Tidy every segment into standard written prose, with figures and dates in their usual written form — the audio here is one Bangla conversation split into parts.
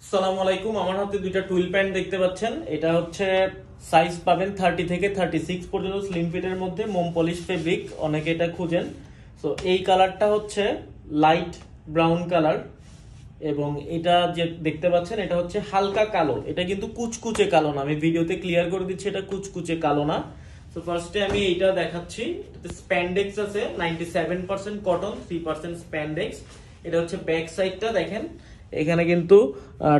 আসসালামু আলাইকুম। আমার হাতে দুইটা টুইল প্যান্ট দেখতে পাচ্ছেন। এটা হচ্ছে সাইজ পাবেন 30 থেকে 36 পর্যন্ত, স্লিম ফিটের মধ্যে, মোম পলিশ ফেব্রিক, অনেকে এটা খুঁজেন। সো এই কালারটা হচ্ছে লাইট ব্রাউন কালার, এবং এটা যে দেখতে পাচ্ছেন এটা হচ্ছে হালকা কালো। এটা কিন্তু কুচকুচে কালো না, আমি ভিডিওতে ক্লিয়ার করে দিচ্ছি এটা কুচকুচে কালো না। তো ফার্স্টে আমি এইটা দেখাচ্ছি। এটাতে স্প্যান্ডেক্স আছে 97% কটন, 3% স্প্যান্ডেক্স। এটা হচ্ছে ব্যাক সাইডটা দেখেন, এখানে কিন্তু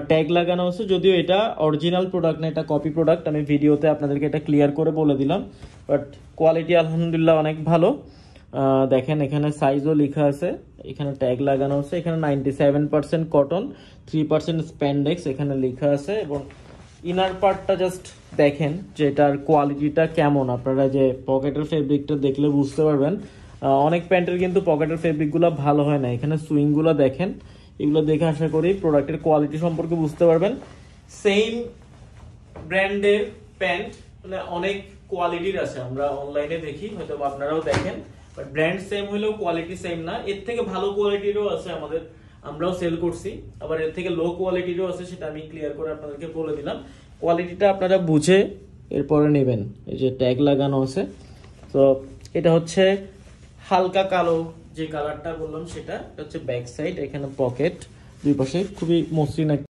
ট্যাগ লাগানো আছে, যদিও এটা অরিজিনাল প্রোডাক্ট না, এটা কপি প্রোডাক্ট। আমি ভিডিওতে আপনাদেরকে এটা ক্লিয়ার করে বলে দিলাম, বাট কোয়ালিটি আলহামদুলিল্লাহ অনেক ভালো। দেখেন এখানে সাইজও লেখা আছে, এখানে ট্যাগ লাগানো আছে, এখানে 97% কটন, 3% স্প্যান্ডেক্স এখানে লেখা আছে। এবং ইনার পার্টটা জাস্ট দেখেন যে এটার কোয়ালিটিটা কেমন। আপনারা যে পকেটের ফেব্রিকটা দেখলে বুঝতে পারবেন। অনেক প্যান্টের কিন্তু পকেটের ফেব্রিকগুলো ভালো হয় না, এখানে সুইংগুলো দেখেন, এগুলো দেখে আশা করি প্রোডাক্টের কোয়ালিটি সম্পর্কে বুঝতে পারবেন। সেম ব্র্যান্ডের প্যান্ট মানে অনেক কোয়ালিটির আছে, আমরা অনলাইনে দেখি, হয়তো আপনারাও দেখেন, বাট ব্র্যান্ড সেম হলেও কোয়ালিটি সেম না। এর থেকে ভালো কোয়ালিটিরও আছে আমাদের, আমরাও সেল করছি। আবার এর থেকে লো কোয়ালিটিরও আছে, সেটা আমি ক্লিয়ার করে আপনাদেরকে বলে দিলাম। কোয়ালিটিটা আপনারা বুঝে এরপরে নেবেন। এই যে ট্যাগ লাগানো আছে। তো এটা হচ্ছে হালকা কালো, যে কালারটা বললাম সেটা হচ্ছে ব্যাক সাইড, এখানে পকেট দুই পাশে, খুবই মসৃণ